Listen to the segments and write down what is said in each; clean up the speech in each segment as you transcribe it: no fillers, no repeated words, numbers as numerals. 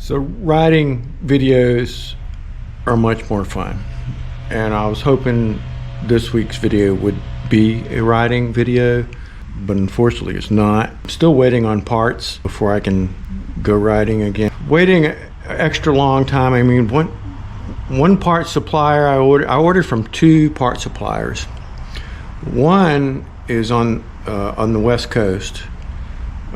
So riding videos are much more fun, and I was hoping this week's video would be a riding video, but unfortunately it's not. I'm still waiting on parts before I can go riding again. Waiting an extra long time. I mean, one part supplier I ordered from two part suppliers. One is on the West Coast,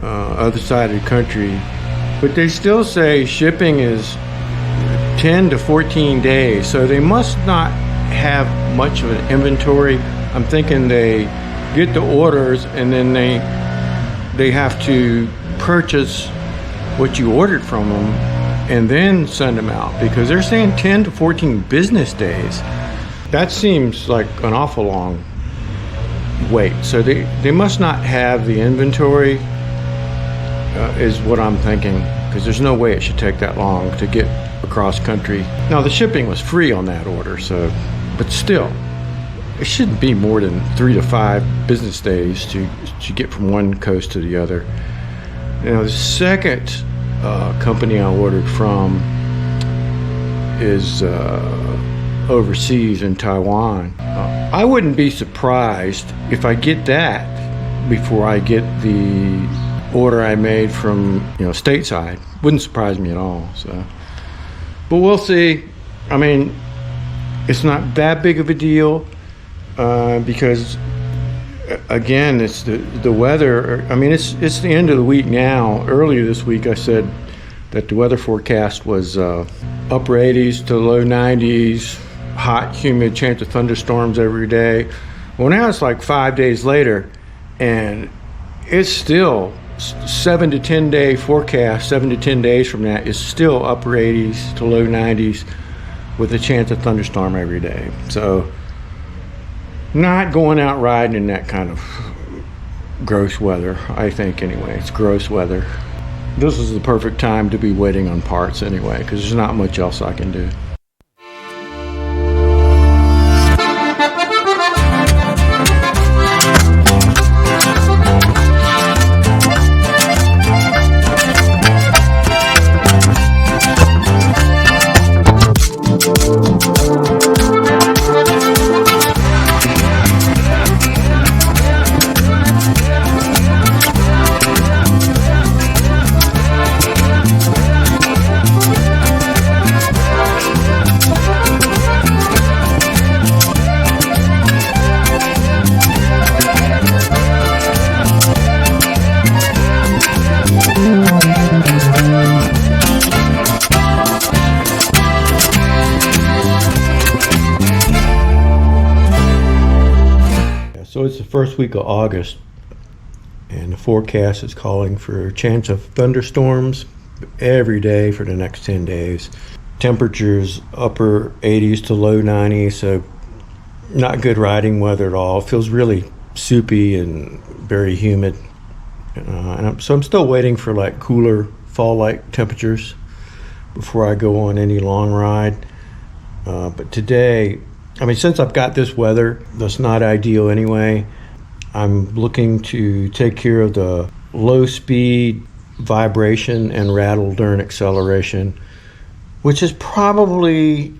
other side of the country, but they still say shipping is 10 to 14 days, so they must not have much of an inventory. I'm thinking they get the orders and then they have to purchase what you ordered from them and then send them out, because they're saying 10 to 14 business days. That seems like an awful long wait. So they must not have the inventory, is what I'm thinking, because there's no way it should take that long to get across country. Now the shipping was free on that order, so, but still, it shouldn't be more than 3 to 5 business days to get from one coast to the other. Now the second company I ordered from is overseas in Taiwan. I wouldn't be surprised if I get that before I get the order I made from stateside. Wouldn't surprise me at all. So, but we'll see. I mean, it's not that big of a deal because again, it's the weather. I mean, it's the end of the week now. Earlier this week I said that the weather forecast was upper 80s to low 90s, hot, humid, chance of thunderstorms every day. Well, now it's like 5 days later, and it's still 7 to 10 day forecast. 7 to 10 days from that is still upper 80s to low 90s with a chance of thunderstorm every day. So not going out riding in that kind of gross weather, I think, anyway. It's gross weather. This is the perfect time to be waiting on parts anyway, because there's not much else I can do. So it's the first week of August, and the forecast is calling for a chance of thunderstorms every day for the next 10 days. Temperatures upper 80s to low 90s, so not good riding weather at all. It feels really soupy and very humid. So I'm still waiting for like cooler fall-like temperatures before I go on any long ride. But today, I mean, since I've got this weather that's not ideal anyway, I'm looking to take care of the low speed vibration and rattle during acceleration, which is probably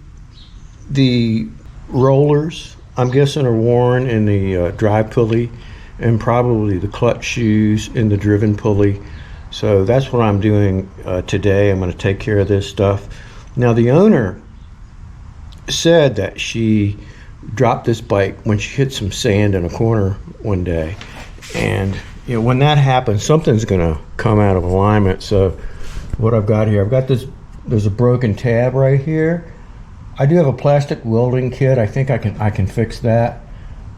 the rollers, I'm guessing, are worn in the drive pulley, and probably the clutch shoes in the driven pulley. So that's what I'm doing today. I'm going to take care of this stuff. Now the owner said that she dropped this bike when she hit some sand in a corner one day, and when that happens, something's gonna come out of alignment. So what I've got here, there's a broken tab right here. I do have a plastic welding kit. I think I can fix that.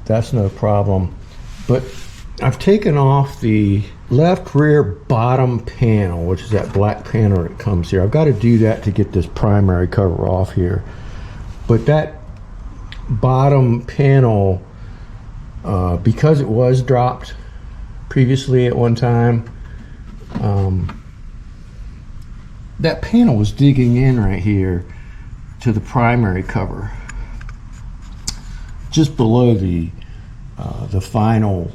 That's no problem. But I've taken off the left rear bottom panel, which is that black panel that comes here. I've got to do that to get this primary cover off here. But that bottom panel, because it was dropped previously at one time, that panel was digging in right here to the primary cover, just below the final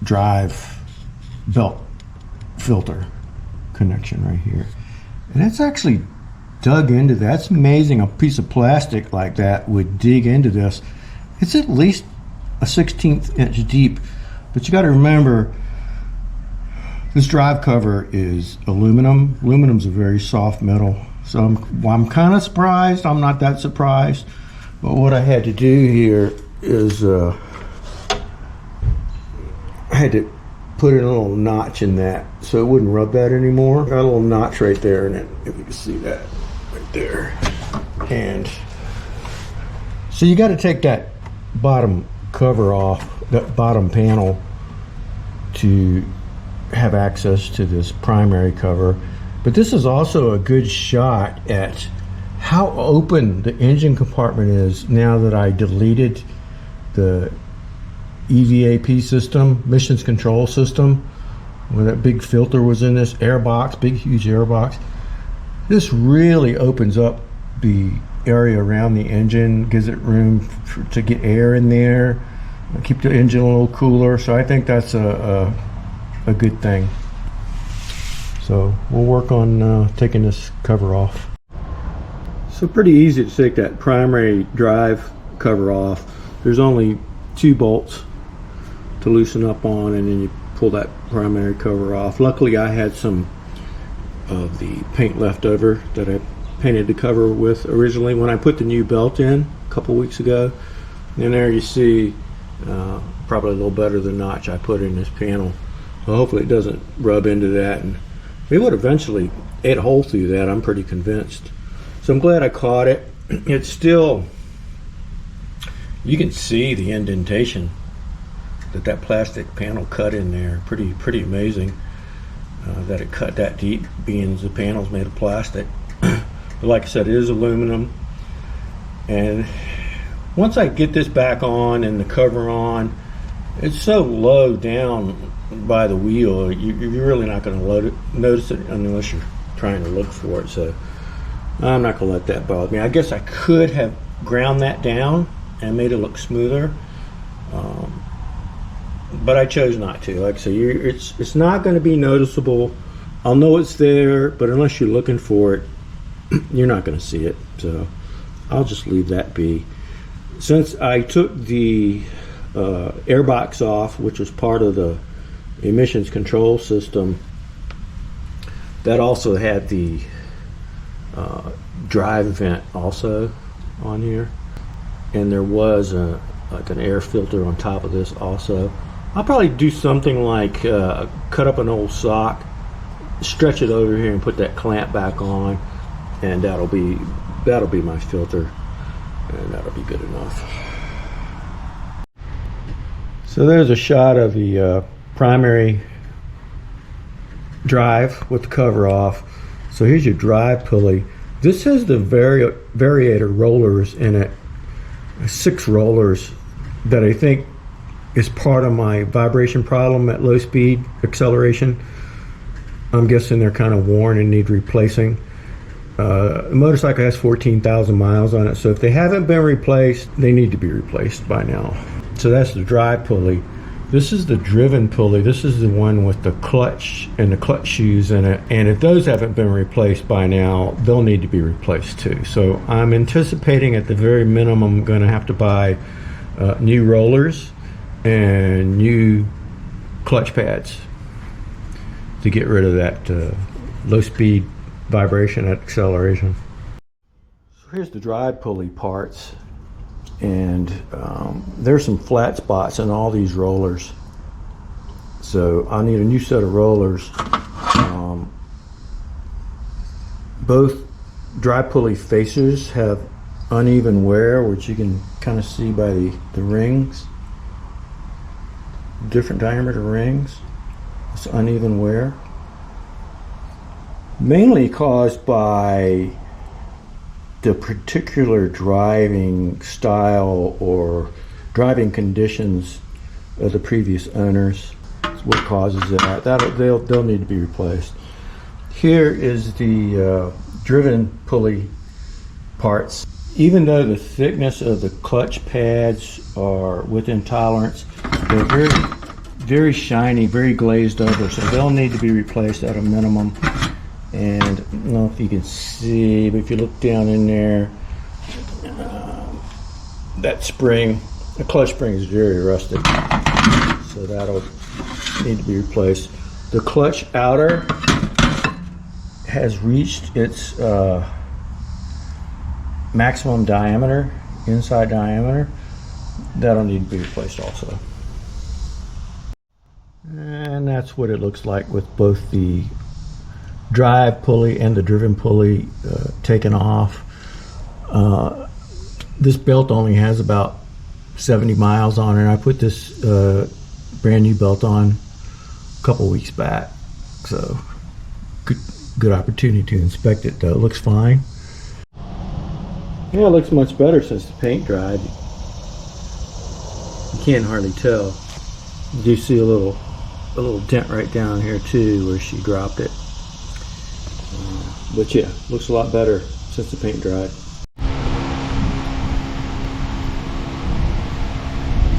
drive belt filter connection right here. And it's actually dug into that. It's amazing a piece of plastic like that would dig into this. It's at least a 1/16 inch deep, but you got to remember this drive cover is aluminum. Aluminum's a very soft metal, so I'm kind of surprised. I'm not that surprised, but what I had to do here is I had to put in a little notch in that so it wouldn't rub that anymore. Got a little notch right there in it, if you can see that right there. And so you got to take that bottom cover off, that bottom panel, to have access to this primary cover. But this is also a good shot at how open the engine compartment is now that I deleted the EVAP system, emissions control system, where that big filter was in this air box, big huge air box. This really opens up the area around the engine, gives it room to get air in there, keep the engine a little cooler. So I think that's a good thing. So we'll work on taking this cover off. So pretty easy to take that primary drive cover off. There's only 2 bolts to loosen up on, and then you pull that primary cover off. Luckily I had some of the paint left over that I painted the cover with originally when I put the new belt in a couple weeks ago. And there you see probably a little better than notch I put in this panel. So hopefully it doesn't rub into that, and it would eventually eat a hole through that, I'm pretty convinced. So I'm glad I caught it. It's still, you can see the indentation that plastic panel cut in there. Pretty amazing that it cut that deep, being the panel's made of plastic. But like I said, it is aluminum. And once I get this back on and the cover on, it's so low down by the wheel, you're really not going to notice it unless you're trying to look for it. So I'm not going to let that bother me. I guess I could have ground that down and made it look smoother, but I chose not to. Like I say, it's not going to be noticeable. I'll know it's there, but unless you're looking for it, you're not going to see it. So I'll just leave that be. Since I took the air box off, which was part of the emissions control system, that also had the drive vent also on here, and there was like an air filter on top of this also. I'll probably do something like cut up an old sock, stretch it over here, and put that clamp back on, and that'll be my filter, and that'll be good enough. So there's a shot of the primary drive with the cover off. So here's your drive pulley. This has the variator rollers in it, 6 rollers, that I think is part of my vibration problem at low speed acceleration. I'm guessing they're kind of worn and need replacing. The motorcycle has 14,000 miles on it, so if they haven't been replaced, they need to be replaced by now. So that's the drive pulley. This is the driven pulley. This is the one with the clutch and the clutch shoes in it. And if those haven't been replaced by now, they'll need to be replaced too. So I'm anticipating at the very minimum I'm going to have to buy new rollers and new clutch pads to get rid of that low speed vibration at acceleration. So here's the drive pulley parts. And there's some flat spots in all these rollers, so I'll need a new set of rollers. Both drive pulley facers have uneven wear, which you can kind of see by the rings, different diameter rings. It's uneven wear, mainly caused by the particular driving style or driving conditions of the previous owners. That's what causes that. They'll need to be replaced. Here is the driven pulley parts. Even though the thickness of the clutch pads are within tolerance, they're very shiny, very glazed over, so they'll need to be replaced at a minimum. And I don't know if you can see, but if you look down in there, that spring, the clutch spring is very rusted, so that'll need to be replaced. The clutch outer has reached its maximum diameter, inside diameter. That'll need to be replaced also. And that's what it looks like with both the drive pulley and the driven pulley taken off. This belt only has about 70 miles on it. I put this brand new belt on a couple weeks back, so good opportunity to inspect it though. It looks fine. Yeah, it looks much better since the paint dried. You can't hardly tell. You do see a little dent right down here too where she dropped it. But yeah, looks a lot better since the paint dried.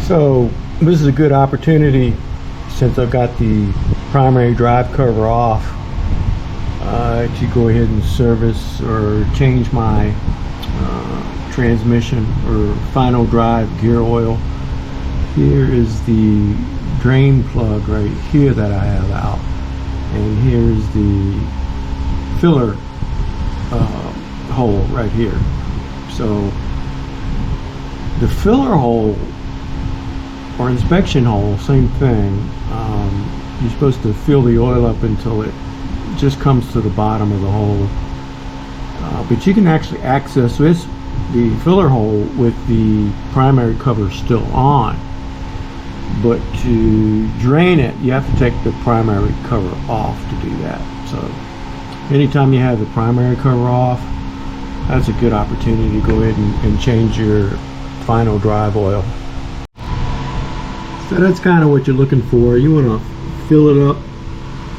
So this is a good opportunity, since I've got the primary drive cover off, to go ahead and service or change my transmission or final drive gear oil. Here is the drain plug right here that I have out, and here's the filler hole right here. So the filler hole or inspection hole, same thing. You're supposed to fill the oil up until it just comes to the bottom of the hole, but you can actually access this, the filler hole, with the primary cover still on. But to drain it, you have to take the primary cover off to do that. So anytime you have the primary cover off, that's a good opportunity to go ahead and change your final drive oil. So that's kind of what you're looking for. You want to fill it up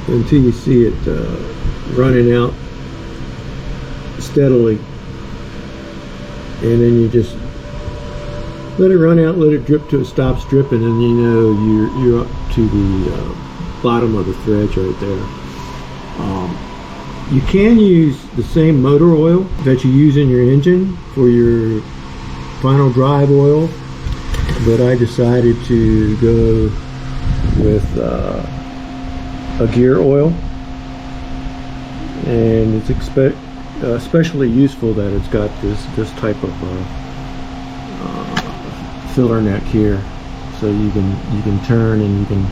until you see it running out steadily, and then you just let it run out, let it drip till it stops dripping, and you know you're up to the bottom of the threads right there. You can use the same motor oil that you use in your engine for your final drive oil, but I decided to go with a gear oil, and it's especially useful that it's got this type of filler neck here, so you can turn, and you can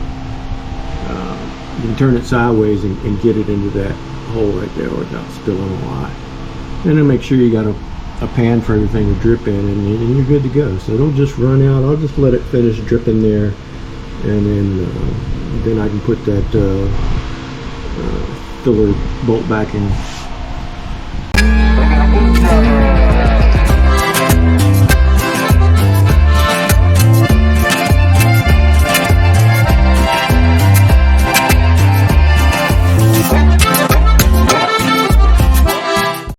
turn it sideways and get it into that hole right there without spilling a lot. And then make sure you got a pan for everything to drip in, and you're good to go. So it'll just run out. I'll just let it finish dripping there, and then I can put that filler bolt back in